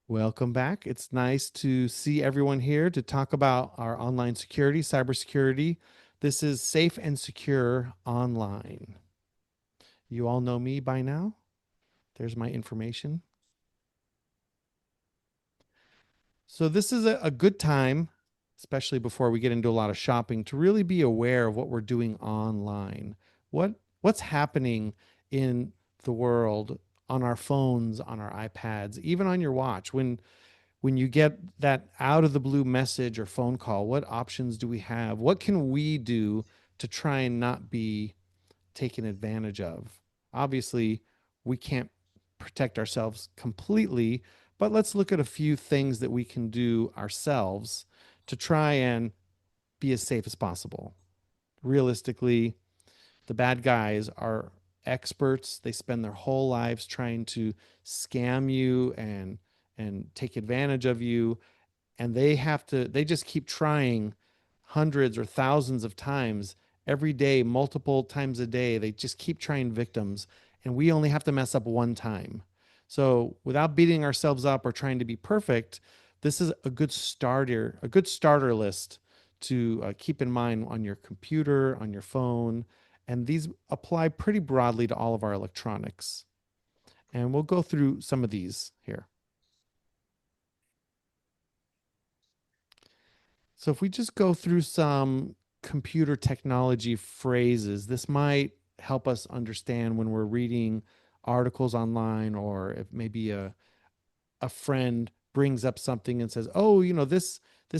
Welcome back. It's nice to see everyone here to talk about our online security, cybersecurity. This is Safe and Secure Online. You all know me by now. There's my information. So this is a good time, especially before we get into a lot of shopping, to really be aware of what we're doing online. What's happening in the world on our phones, on our iPads, even on your watch. When you get that out of the blue message or phone call, what options do we have? What can we do to try and not be taken advantage of? Obviously, we can't protect ourselves completely, but let's look at a few things that we can do ourselves to try and be as safe as possible. Realistically, the bad guys are experts. They spend their whole lives trying to scam you and take advantage of you, and they just keep trying hundreds or thousands of times every day, multiple times a day. They just keep trying victims, and we only have to mess up one time. So without beating ourselves up or trying to be perfect, this is a good starter list to keep in mind on your computer, on your phone, and these apply pretty broadly to all of our electronics. And we'll go through some of these here. So if we just go through some computer technology phrases, this might help us understand when we're reading articles online, or if maybe a friend brings up something and says, "Oh, this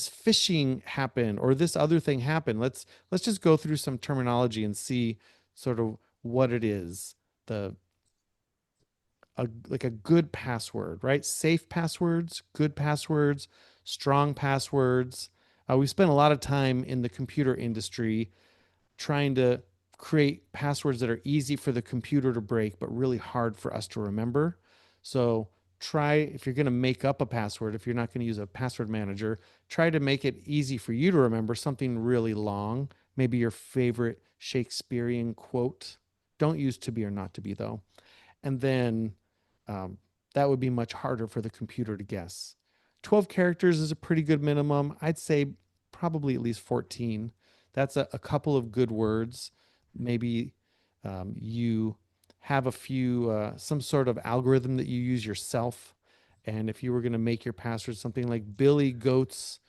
phishing happened or this other thing happened." Let's just go through some terminology and see sort of what it is. The like a good password, right? Safe passwords, good passwords, strong passwords. We spend a lot of time in the computer industry trying to create passwords that are easy for the computer to break, but really hard for us to remember. So try, if you're going to make up a password, if you're not going to use a password manager, try to make it easy for you to remember something really long, maybe your favorite Shakespearean quote. Don't use to be or not to be, though. And then um, that would be much harder for the computer to guess. 12 characters is a pretty good minimum. I'd say probably at least 14. That's a couple of good words. Maybe you have some sort of algorithm that you use yourself. And if you were going to make your password something like Billy Goats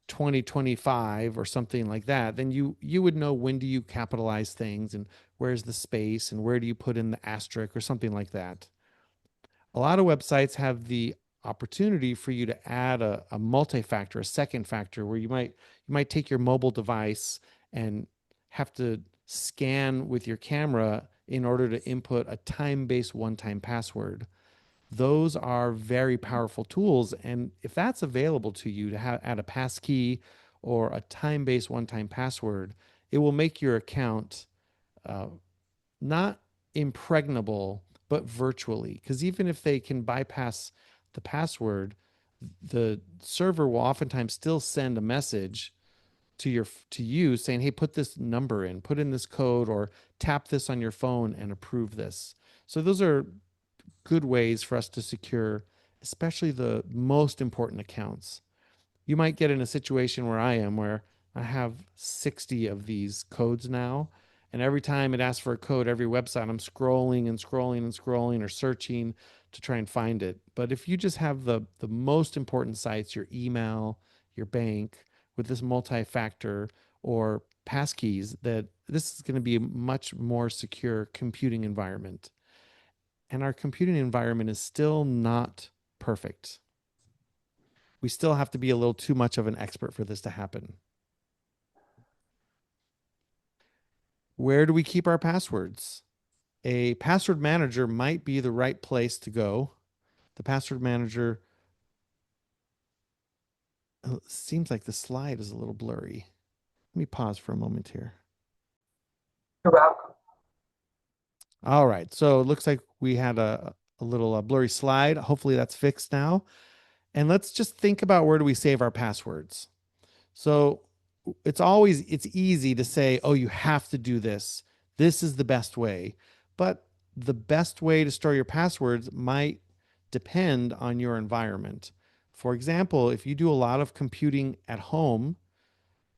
2025 or something like that, then you would know when do you capitalize things and where's the space and where do you put in the asterisk or something like that. A lot of websites have the opportunity for you to add a multi-factor, a second factor, where you might take your mobile device and have to scan with your camera in order to input a time-based one-time password. Those are very powerful tools, and if that's available to you to add a passkey or a time-based one-time password, it will make your account uh, not impregnable, but virtually. Because even if they can bypass the password, the server will oftentimes still send a message to you saying, "Hey, put this number in, put in this code, or tap this on your phone and approve this." So those are good ways for us to secure, especially the most important accounts. You might get in a situation where I am, where I have 60 of these codes now. And every time it asks for a code, every website, I'm scrolling and scrolling and scrolling or searching to try and find it. But if you just have the most important sites, your email, your bank, with this multi-factor or passkeys, that this is going to be a much more secure computing environment. And our computing environment is still not perfect. We still have to be a little too much of an expert for this to happen. Where do we keep our passwords? A password manager might be the right place to go. The password manager seems like the slide is a little blurry. Let me pause for a moment here. You're welcome. All right. So it looks like we had a little blurry slide. Hopefully that's fixed now. And let's just think about, where do we save our passwords? So it's easy to say, "Oh, you have to do this. This is the best way." But the best way to store your passwords might depend on your environment. For example, if you do a lot of computing at home,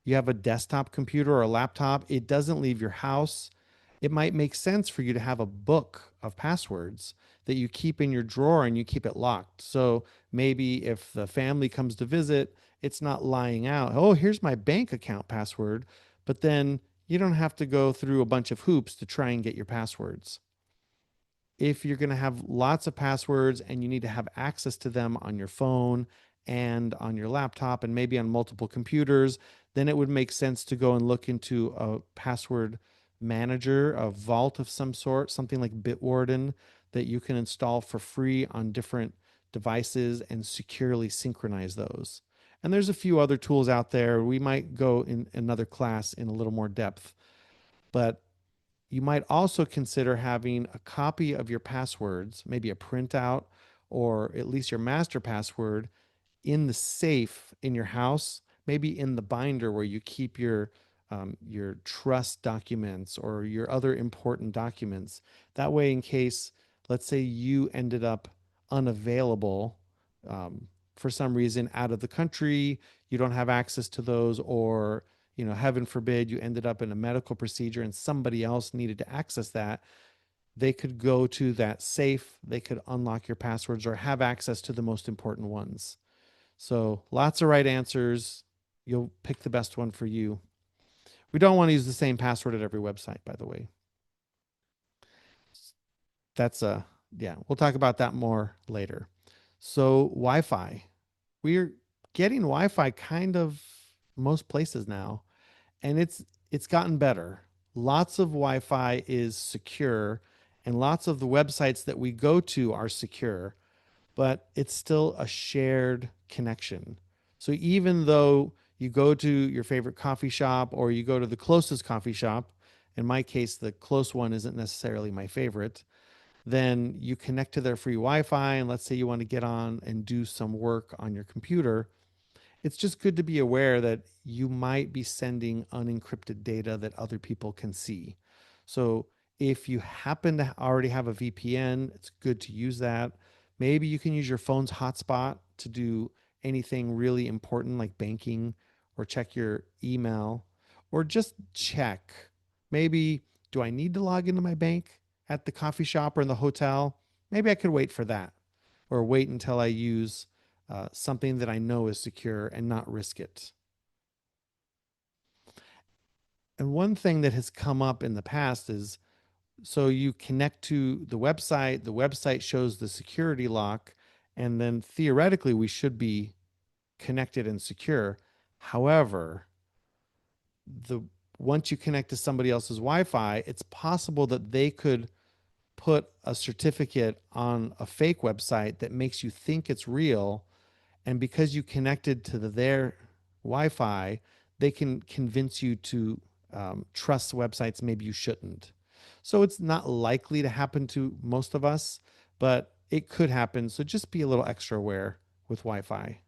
you have a desktop computer or a laptop, it doesn't leave your house. It might make sense for you to have a book of passwords that you keep in your drawer and you keep it locked. So maybe if the family comes to visit, it's not lying out. Oh, here's my bank account password. But then you don't have to go through a bunch of hoops to try and get your passwords. If you're going to have lots of passwords and you need to have access to them on your phone and on your laptop and maybe on multiple computers, then it would make sense to go and look into a password manager, a vault of some sort, something like Bitwarden that you can install for free on different devices and securely synchronize those. And there's a few other tools out there. We might go in another class in a little more depth, but you might also consider having a copy of your passwords, maybe a printout or at least your master password in the safe in your house, maybe in the binder where you keep your trust documents or your other important documents. That way, in case, let's say you ended up unavailable for some reason out of the country, you don't have access to those, or heaven forbid, you ended up in a medical procedure and somebody else needed to access that, they could go to that safe, they could unlock your passwords or have access to the most important ones. So lots of right answers. You'll pick the best one for you. We don't want to use the same password at every website, by the way. That's yeah, we'll talk about that more later. So Wi-Fi. We're getting Wi-Fi kind of most places now, and it's gotten better. Lots of Wi-Fi is secure, and lots of the websites that we go to are secure, but it's still a shared connection. So even though you go to your favorite coffee shop or you go to the closest coffee shop, in my case, the close one isn't necessarily my favorite, then you connect to their free Wi Fi. And let's say you want to get on and do some work on your computer, it's just good to be aware that you might be sending unencrypted data that other people can see. So if you happen to already have a VPN, it's good to use that. Maybe you can use your phone's hotspot to do anything really important like banking or check your email or just check. Maybe, do I need to log into my bank at the coffee shop or in the hotel? Maybe I could wait for that or wait until I use something that I know is secure and not risk it. And one thing that has come up in the past is, so you connect to the website shows the security lock, and then theoretically we should be connected and secure. However, the once you connect to somebody else's Wi-Fi, it's possible that they could put a certificate on a fake website that makes you think it's real, and because you connected to their Wi-Fi, they can convince you to trust websites maybe you shouldn't. So it's not likely to happen to most of us, but it could happen. So just be a little extra aware with Wi-Fi.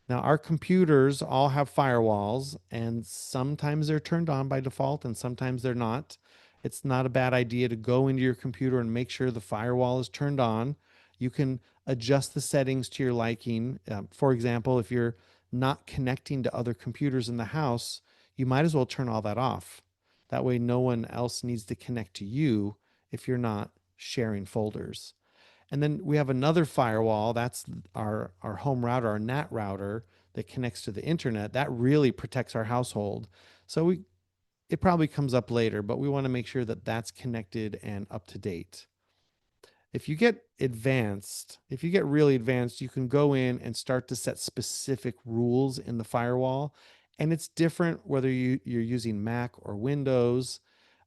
Now, our computers all have firewalls, and sometimes they're turned on by default and sometimes they're not. It's not a bad idea to go into your computer and make sure the firewall is turned on. You can adjust the settings to your liking. For example, if you're not connecting to other computers in the house, you might as well turn all that off. That way, no one else needs to connect to you if you're not sharing folders. And then we have another firewall. That's our home router, our NAT router that connects to the internet. That really protects our household. So it probably comes up later, but we want to make sure that that's connected and up to date. If you get really advanced, you can go in and start to set specific rules in the firewall. And it's different whether you're using Mac or Windows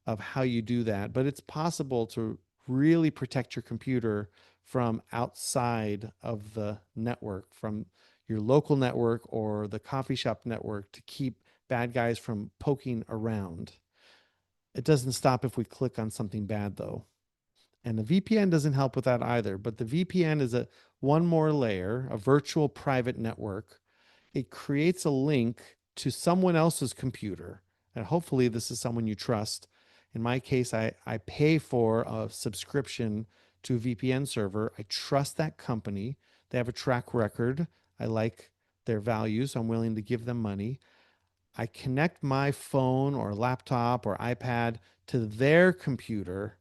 of how you do that. But it's possible to really protect your computer from outside of the network, from your local network or the coffee shop network, to keep bad guys from poking around. It doesn't stop if we click on something bad, though. And the VPN doesn't help with that either. But the VPN is a one more layer, a virtual private network. It creates a link to someone else's computer. And hopefully this is someone you trust. In my case, I pay for a subscription to a VPN server. I trust that company. They have a track record. I like their values. So I'm willing to give them money. I connect my phone or laptop or iPad to their computer.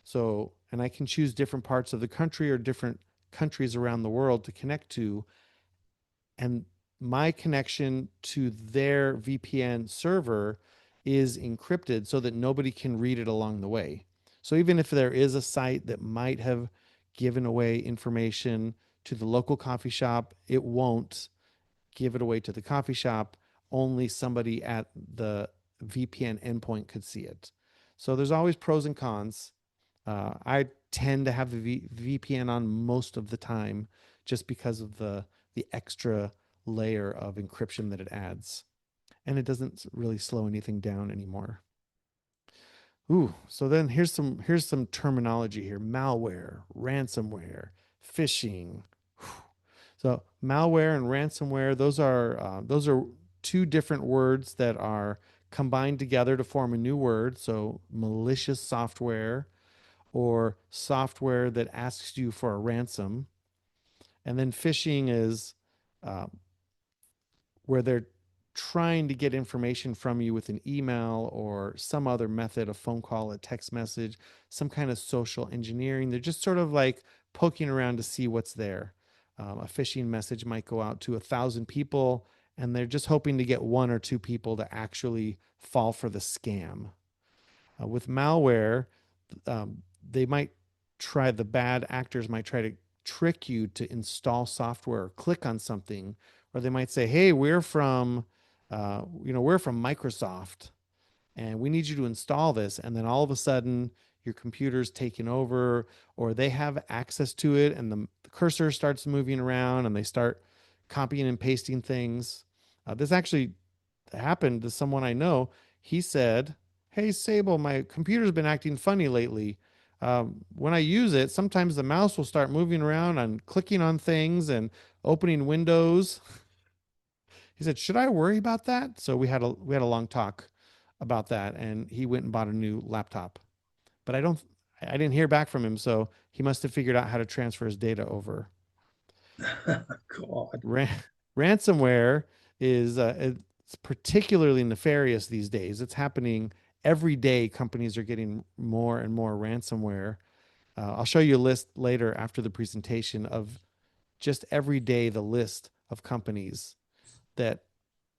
So, and I can choose different parts of the country or different countries around the world to connect to. And my connection to their VPN server is encrypted so that nobody can read it along the way. So even if there is a site that might have given away information to the local coffee shop, it won't give it away to the coffee shop. Only somebody at the VPN endpoint could see it. So there's always pros and cons. I tend to have the VPN on most of the time just because of the extra layer of encryption that it adds. And it doesn't really slow anything down anymore. Ooh, so then here's some terminology here: malware, ransomware, phishing. So malware and ransomware, those are two different words that are combined together to form a new word. So malicious software or software that asks you for a ransom. And then phishing is uh, where they're trying to get information from you with an email or some other method, a phone call, a text message, some kind of social engineering. They're just sort of like poking around to see what's there. A phishing message might go out to 1,000 people, and they're just hoping to get one or two people to actually fall for the scam. With malware, they might the bad actors might try to trick you to install software or click on something, or they might say, "Hey, we're from Microsoft, and we need you to install this." And then all of a sudden, your computer's taken over, or they have access to it, and the cursor starts moving around, and they start copying and pasting things. This actually happened to someone I know. He said, "Hey, Sable, my computer's been acting funny lately. When I use it, sometimes the mouse will start moving around and clicking on things and opening windows." He said, "Should I worry about that?" So we had a long talk about that, and he went and bought a new laptop. But I didn't hear back from him, so he must have figured out how to transfer his data over. God. Ran- Ransomware is it's particularly nefarious these days. It's happening every day. Companies are getting more and more ransomware. I'll show you a list later after the presentation of just every day the list of companies that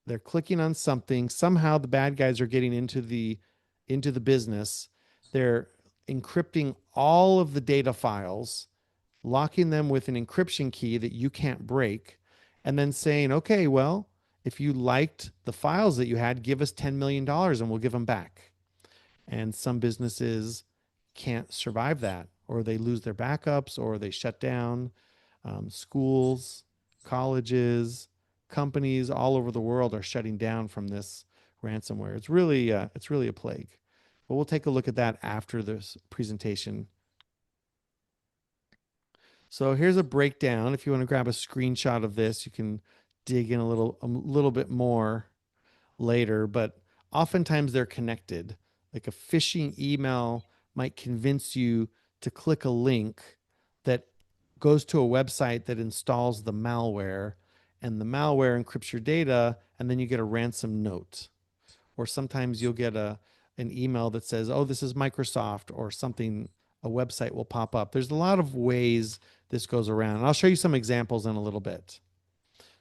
they're clicking on something. Somehow the bad guys are getting into the business. They're encrypting all of the data files, locking them with an encryption key that you can't break, and then saying, "Okay, well, if you liked the files that you had, give us $10 million and we'll give them back." And some businesses can't survive that, or they lose their backups, or they shut down. Schools, colleges, companies all over the world are shutting down from this ransomware. It's really a plague. But we'll take a look at that after this presentation. So here's a breakdown. If you want to grab a screenshot of this, you can dig in a little bit more later, but oftentimes they're connected. Like a phishing email might convince you to click a link that goes to a website that installs the malware, and the malware encrypts your data, and then you get a ransom note. Or sometimes you'll get an email that says, "Oh, this is Microsoft," or something, a website will pop up. There's a lot of ways this goes around. And I'll show you some examples in a little bit.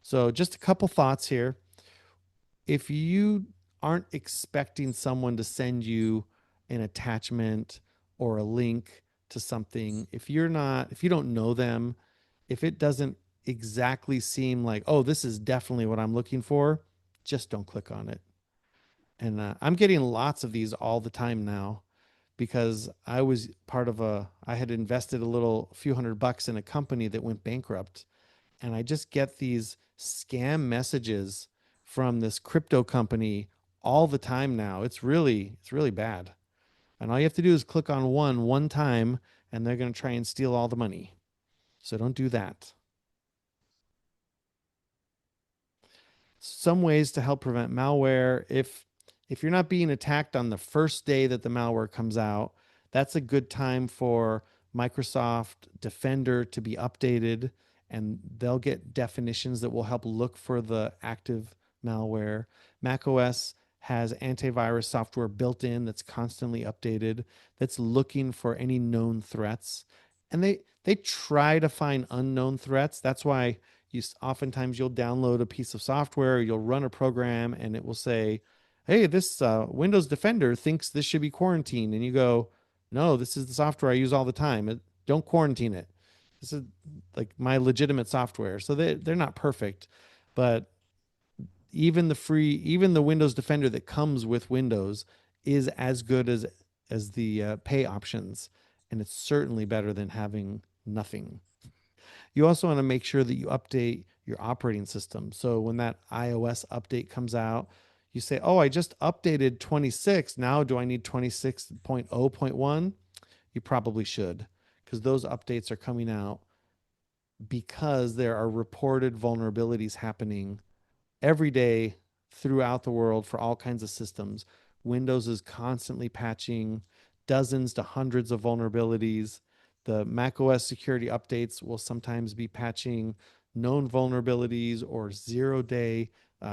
So just a couple thoughts here. If you aren't expecting someone to send you an attachment or a link to something, if you don't know them, if it doesn't exactly seem like, "Oh, this is definitely what I'm looking for," just don't click on it. And I'm getting lots of these all the time now because I had invested a few $100 in a company that went bankrupt, and I just get these scam messages from this crypto company all the time now. It's really bad. And all you have to do is click on one time, and they're going to try and steal all the money. So don't do that. Some ways to help prevent malware: if you're not being attacked on the first day that the malware comes out, that's a good time for Microsoft Defender to be updated, and they'll get definitions that will help look for the active malware. macOS has antivirus software built in that's constantly updated, that's looking for any known threats. And they try to find unknown threats. That's why oftentimes you'll download a piece of software, you'll run a program, and it will say, "Hey, this Windows Defender thinks this should be quarantined," and you go, "No, this is the software I use all the time. Don't quarantine it. This is like my legitimate software." So they're not perfect, but even the Windows Defender that comes with Windows is as good as the pay options, and it's certainly better than having nothing. You also want to make sure that you update your operating system. So when that iOS update comes out, you say, "Oh, I just updated 26. Now do I need 26.0.1?" You probably should, because those updates are coming out because there are reported vulnerabilities happening every day throughout the world for all kinds of systems. Windows is constantly patching dozens to hundreds of vulnerabilities. The macOS security updates will sometimes be patching known vulnerabilities or 0-day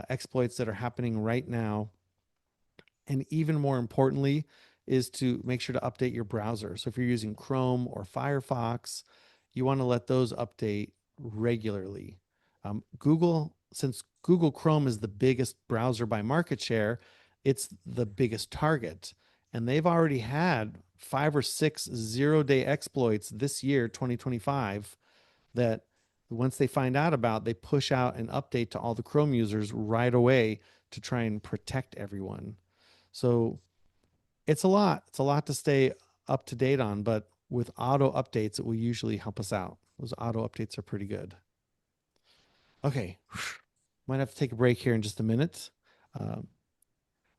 exploits that are happening right now. And even more importantly, is to make sure to update your browser. So if you're using Chrome or Firefox, you want to let those update regularly. Since Google Chrome is the biggest browser by market share, it's the biggest target. And they've already had 5 or 6 0-day exploits this year, 2025, that once they find out about, they push out an update to all the Chrome users right away to try and protect everyone. So it's a lot. It's a lot to stay up to date on, but with auto updates, it will usually help us out. Those auto updates are pretty good. Okay, might have to take a break here in just a minute. Um,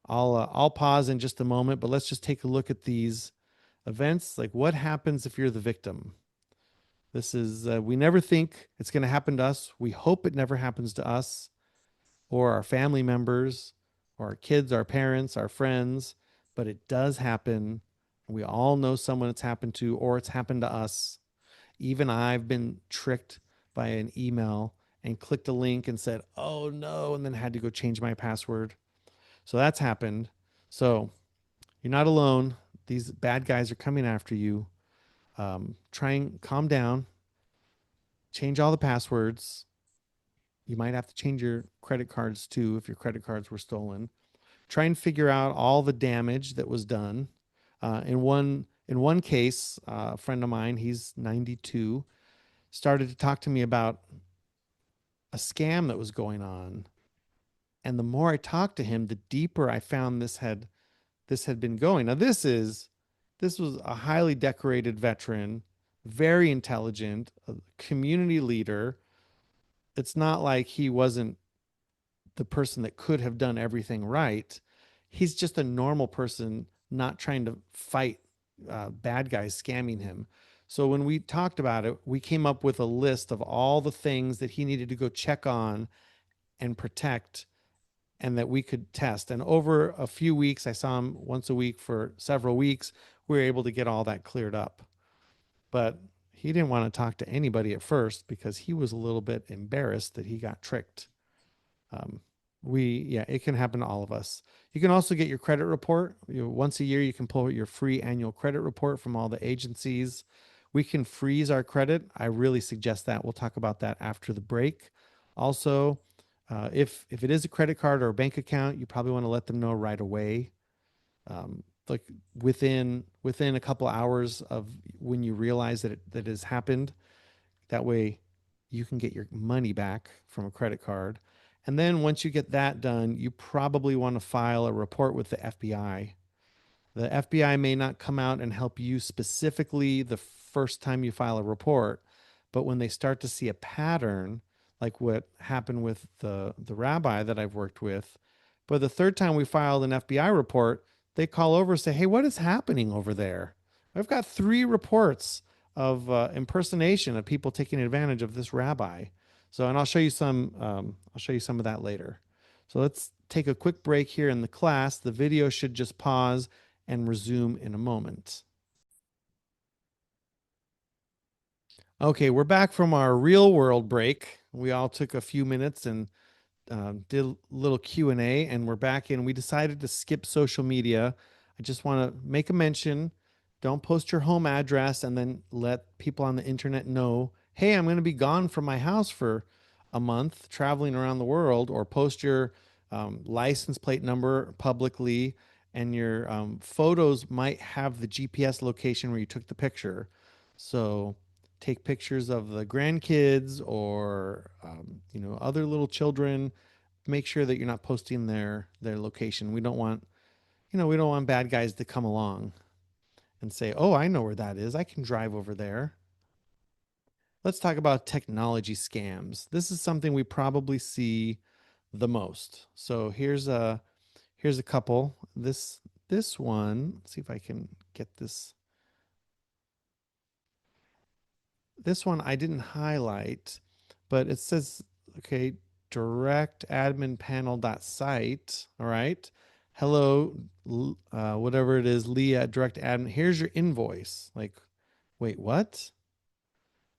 I'll pause in just a moment, but let's just take a look at these events. Like, what happens if you're the victim? This is we never think it's going to happen to us. We hope it never happens to us or our family members or our kids, our parents, our friends, but it does happen. We all know someone it's happened to, or it's happened to us. Even I've been tricked by an email and clicked a link and said, "Oh no," and then had to go change my password. So that's happened. So you're not alone. These bad guys are coming after you. Try and calm down, change all the passwords. You might have to change your credit cards too if your credit cards were stolen. Try and figure out all the damage that was done. In one case, a friend of mine, he's 92, started to talk to me about a scam that was going on. And the more I talked to him, the deeper I found this had been going. Now this was a highly decorated veteran, very intelligent, a community leader. It's not like he wasn't the person that could have done everything right. He's just a normal person, not trying to fight bad guys scamming him. So when we talked about it, we came up with a list of all the things that he needed to go check on and protect and that we could test. And over a few weeks, I saw him once a week for several weeks. We were able to get all that cleared up. But he didn't want to talk to anybody at first because he was a little bit embarrassed that he got tricked. Um, yeah, it can happen to all of us. You can also get your credit report. Once a year, you can pull your free annual credit report from all the agencies. We can freeze our credit. I really suggest that. We'll talk about that after the break. Also, if it is a credit card or a bank account, you probably want to let them know right away, like within a couple hours of when you realize that it has happened. That way you can get your money back from a credit card. And then once you get that done, you probably want to file a report with the FBI. The FBI may not come out and help you specifically the first time you file a report, but when they start to see a pattern, like what happened with the rabbi that I've worked with, but the third time we filed an FBI report, they call over and say, "Hey, what is happening over there? I've got 3 reports of impersonation of people taking advantage of this rabbi." So, and I'll show you some. I'll show you some of that later. So let's take a quick break here in the class. The video should just pause and resume in a moment. Okay, we're back from our real world break. We all took a few minutes and did a little Q&A, and we're back in. We decided to skip social media. I just want to make a mention. Don't post your home address and then let people on the internet know, hey, I'm going to be gone from my house for a month traveling around the world, or post your license plate number publicly, and your photos might have the GPS location where you took the picture. So take pictures of the grandkids or other little children. Make sure that you're not posting their location. We don't want bad guys to come along and say, "Oh, I know where that is. I can drive over there." Let's talk about technology scams. This is something we probably see the most. So here's a couple. This one, let's see if I can get this. This one I didn't highlight, but it says, okay, direct admin panel dot site. All right. Hello, whatever it is, Leah at direct admin. Here's your invoice. Like, wait, what?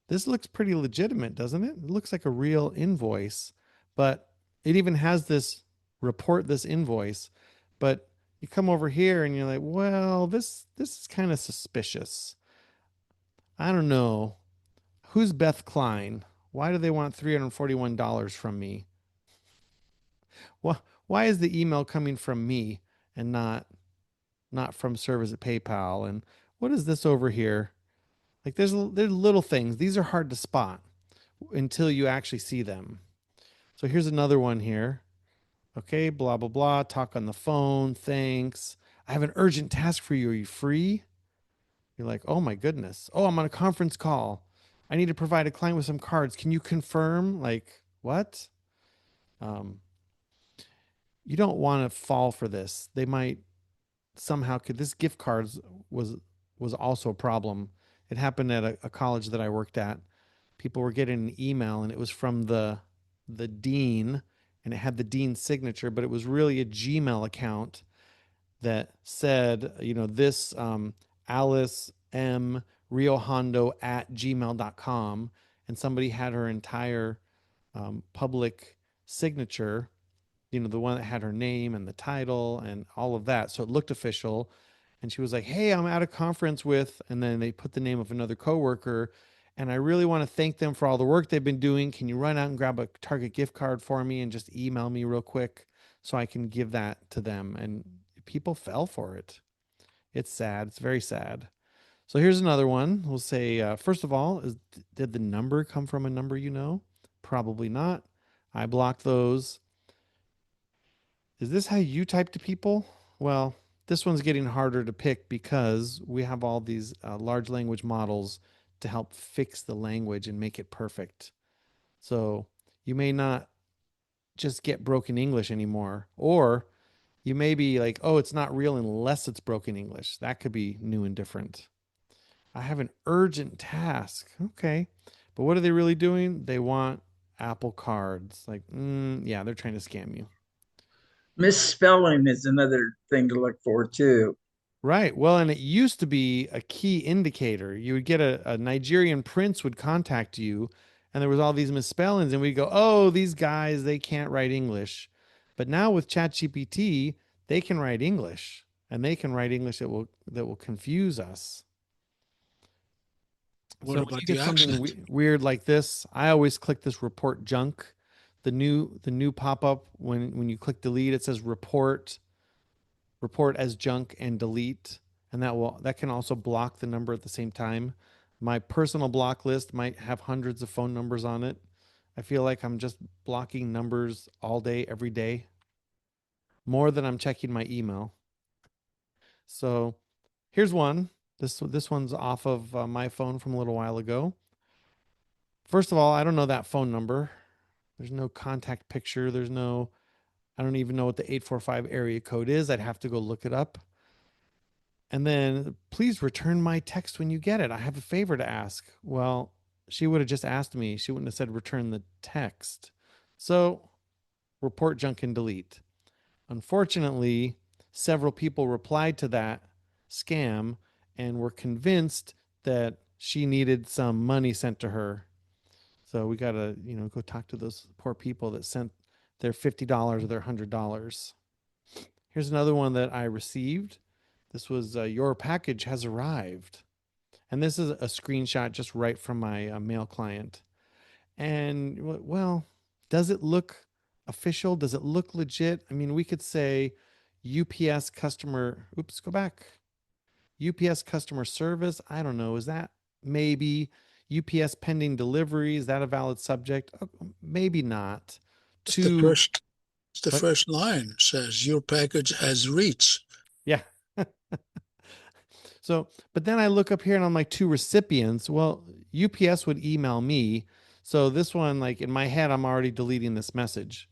This looks pretty legitimate, doesn't it? It looks like a real invoice, but it even has this report this invoice. But you come over here and you're like, well, this is kind of suspicious. I don't know. Who's Beth Klein? Why do they want $341 from me? Why is the email coming from me and not from service at PayPal? And what is this over here? Like there's little things. These are hard to spot until you actually see them. So here's another one here. Okay, blah blah blah. Talk on the phone. Thanks. I have an urgent task for you. Are you free? You're like, oh my goodness. Oh, I'm on a conference call. I need to provide a client with some cards. Can you confirm? Like, what? Um, you don't want to fall for this. They might somehow could this gift cards was was also a problem. It happened at a college that I worked at. People were getting an email and it was from the dean, and it had the dean's signature, but it was really a Gmail account that said, this Alice M. Rio Hondo at gmail.com. And somebody had her entire public signature, the one that had her name and the title and all of that. So it looked official. And she was like, hey, I'm at a conference with, and then they put the name of another coworker. And I really want to thank them for all the work they've been doing. Can you run out and grab a Target gift card for me and just email me real quick so I can give that to them? And people fell for it. It's sad. It's very sad. So here's another one. We'll say, first of all, did the number come from a number you know? Probably not. I blocked those. Is this how you type to people? Well, this one's getting harder to pick because we have all these large language models to help fix the language and make it perfect. So you may not just get broken English anymore, or you may be like, oh, it's not real unless it's broken English. That could be new and different. I have an urgent task. Okay. But what are they really doing? They want Apple cards. Like, yeah, they're trying to scam you. Misspelling is another thing to look for too. Right. Well, and it used to be a key indicator. You would get a Nigerian prince would contact you, and there was all these misspellings, and we'd go, "Oh, these guys, they can't write English." But now with ChatGPT, they can write English, and they can write English that will confuse us. What So when about you the get something accent? weird like this, I always click this report junk. The new pop up when you click delete, it says report as junk and delete, and that can also block the number at the same time. My personal block list might have hundreds of phone numbers on it. I feel like I'm just blocking numbers all day every day, more than I'm checking my email. So here's one. This one's off of my phone from a little while ago. First of all, I don't know that phone number. There's no contact picture. I don't even know what the 845 area code is. I'd have to go look it up. And then, please return my text when you get it. I have a favor to ask. Well, she would have just asked me. She wouldn't have said return the text. So, report junk and delete. Unfortunately, several people replied to that scam and were convinced that she needed some money sent to her. So we got to, go talk to those poor people that sent their $50 or their $100. Here's another one that I received. This was your package has arrived. And this is a screenshot just right from my mail client. And well, does it look official? Does it look legit? I mean, we could say UPS customer, oops, go back. UPS customer service. I don't know. Is that maybe UPS pending delivery? Is that a valid subject? Oh, maybe not. It's the Two, first, it's the what? first line says your package has reached. Yeah. So, but then I look up here and I'm like, two recipients. Well, UPS would email me. So this one, like in my head, I'm already deleting this message.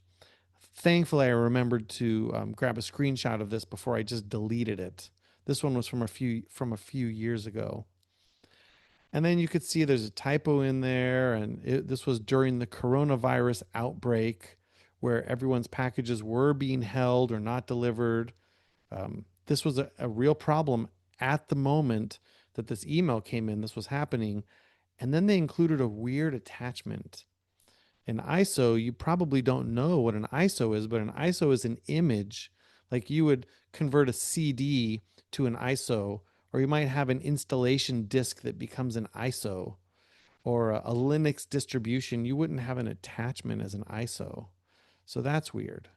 Thankfully, I remembered to grab a screenshot of this before I just deleted it. This one was from a few years ago. And then you could see there's a typo in there, and this was during the coronavirus outbreak, where everyone's packages were being held or not delivered. This was a real problem at the moment that this email came in. This was happening, and then they included a weird attachment. An ISO, you probably don't know what an ISO is, but an ISO is an image. Like you would convert a CD to an ISO, or you might have an installation disk that becomes an ISO, or a Linux distribution. You wouldn't have an attachment as an ISO. So that's weird.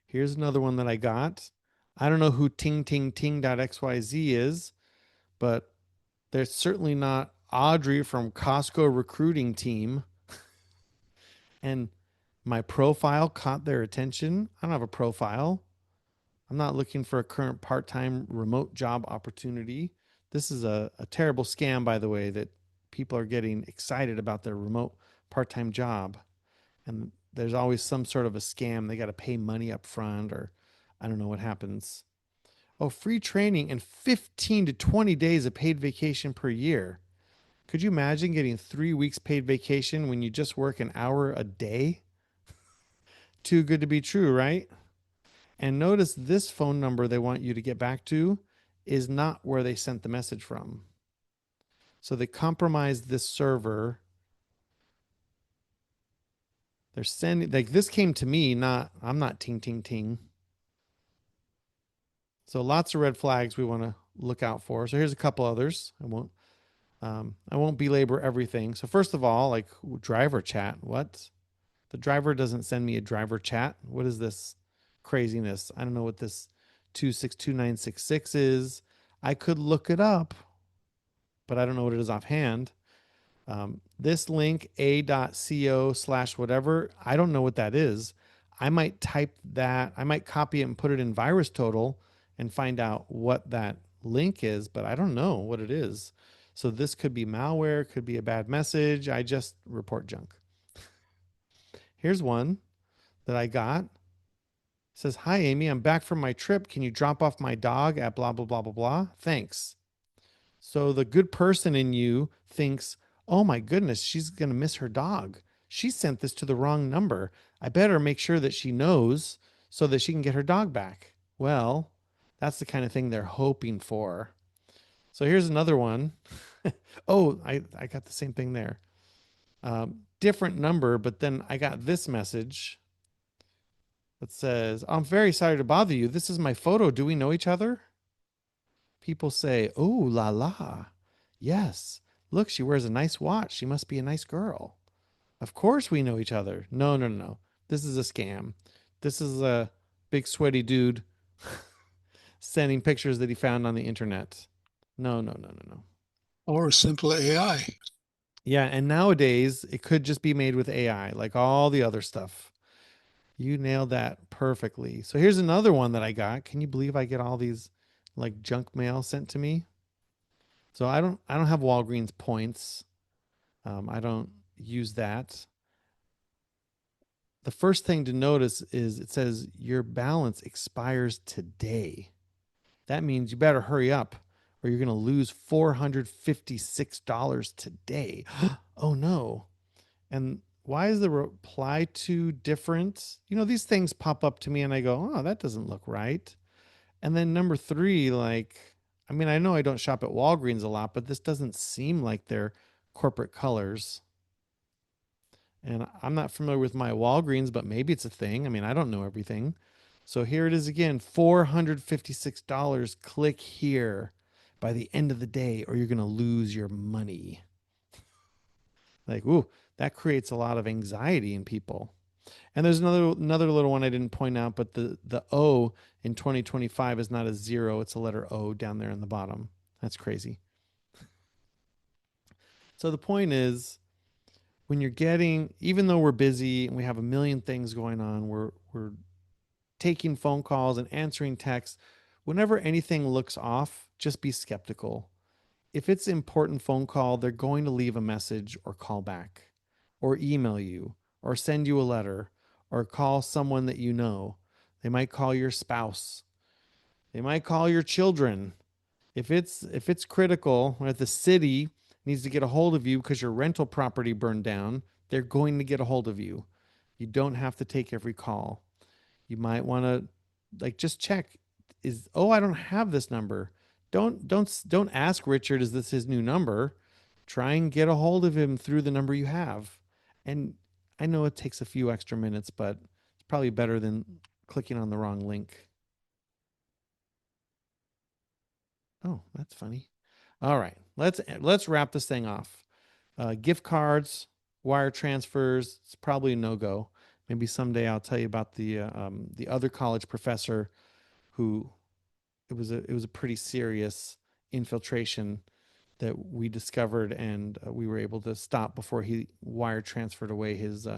Here's another one that I got. I don't know who ting.xyz is, but they're certainly not Audrey from Costco recruiting team. And my profile caught their attention. I don't have a profile. I'm not looking for a current part time remote job opportunity. This is a terrible scam, by the way, that people are getting excited about their remote part time job. And there's always some sort of a scam. They got to pay money up front, or I don't know what happens. Oh, free training and 15 to 20 days of paid vacation per year. Could you imagine getting 3 weeks paid vacation when you just work an hour a day? Too good to be true, right? And notice this phone number they want you to get back to is not where they sent the message from. So they compromised this server. They're sending, like, this came to me, not, I'm not ting. So lots of red flags we want to look out for. So here's a couple others. I won't belabor everything. So first of all, like driver chat. What? The driver doesn't send me a driver chat. What is this craziness? I don't know what this 262966 is. I could look it up, but I don't know what it is offhand. This link, a.co/ whatever, I don't know what that is. I might type that, I might copy it and put it in VirusTotal and find out what that link is, but I don't know what it is. So this could be malware, could be a bad message. I just report junk. Here's one that I got. It says, "Hi, Amy, I'm back from my trip. Can you drop off my dog at blah, blah, blah, blah, blah? Thanks." So the good person in you thinks, oh my goodness, she's going to miss her dog. She sent this to the wrong number. I better make sure that she knows so that she can get her dog back. Well, that's the kind of thing they're hoping for. So here's another one. Oh, I got the same thing there. Different number, but then I got this message that says, "I'm very sorry to bother you. This is my photo. Do we know each other?" People say, "Oh, la la. Yes. Look, she wears a nice watch. She must be a nice girl. Of course we know each other." No, no, no, no. This is a scam. This is a big sweaty dude sending pictures that he found on the internet. No, no, no, no, no. Or simple AI. Yeah, and nowadays it could just be made with AI, like all the other stuff. You nailed that perfectly. So here's another one that I got. Can you believe I get all these like junk mail sent to me? So I don't have Walgreens points. I don't use that. The first thing to notice is it says your balance expires today. That means you better hurry up or you're going to lose $456 today. Oh no. And why is the reply to different? These things pop up to me and I go, oh, that doesn't look right. And then number three, like, I mean, I know I don't shop at Walgreens a lot, but this doesn't seem like their corporate colors. And I'm not familiar with my Walgreens, but maybe it's a thing. I mean, I don't know everything. So here it is again, $456. Click here by the end of the day, or you're going to lose your money. Like, ooh, that creates a lot of anxiety in people. And there's another little one I didn't point out, but the O in 2025 is not a zero; it's a letter O down there in the bottom. That's crazy. So the point is, when you're getting, even though we're busy and we have a million things going on, we're taking phone calls and answering texts. Whenever anything looks off, just be skeptical. If it's an important phone call, they're going to leave a message or call back or email you or send you a letter or call someone that you know. They might call your spouse. They might call your children. If it's critical, or if the city needs to get a hold of you because your rental property burned down, they're going to get a hold of you. You don't have to take every call. You might want to like just check I don't have this number. Don't ask Richard, is this his new number? Try and get a hold of him through the number you have. And I know it takes a few extra minutes, but it's probably better than clicking on the wrong link. Oh, that's funny. All right, let's wrap this thing off. Gift cards, wire transfers, it's probably a no-go. Maybe someday I'll tell you about the other college professor who it was a pretty serious infiltration that we discovered, and we were able to stop before he wire transferred away his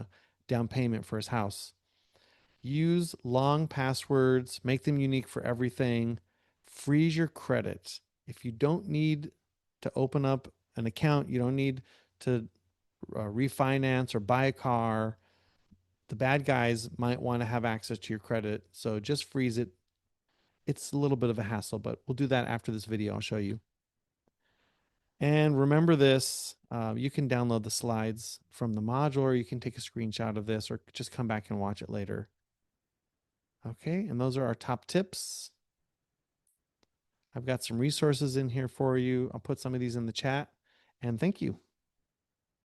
down payment for his house. Use long passwords, make them unique for everything. Freeze your credit. If you don't need to open up an account, you don't need to refinance or buy a car. The bad guys might want to have access to your credit, so just freeze it. It's a little bit of a hassle, but we'll do that after this video. I'll show you. And remember this, you can download the slides from the module, or you can take a screenshot of this, or just come back and watch it later. Okay, and those are our top tips. I've got some resources in here for you. I'll put some of these in the chat, and thank you.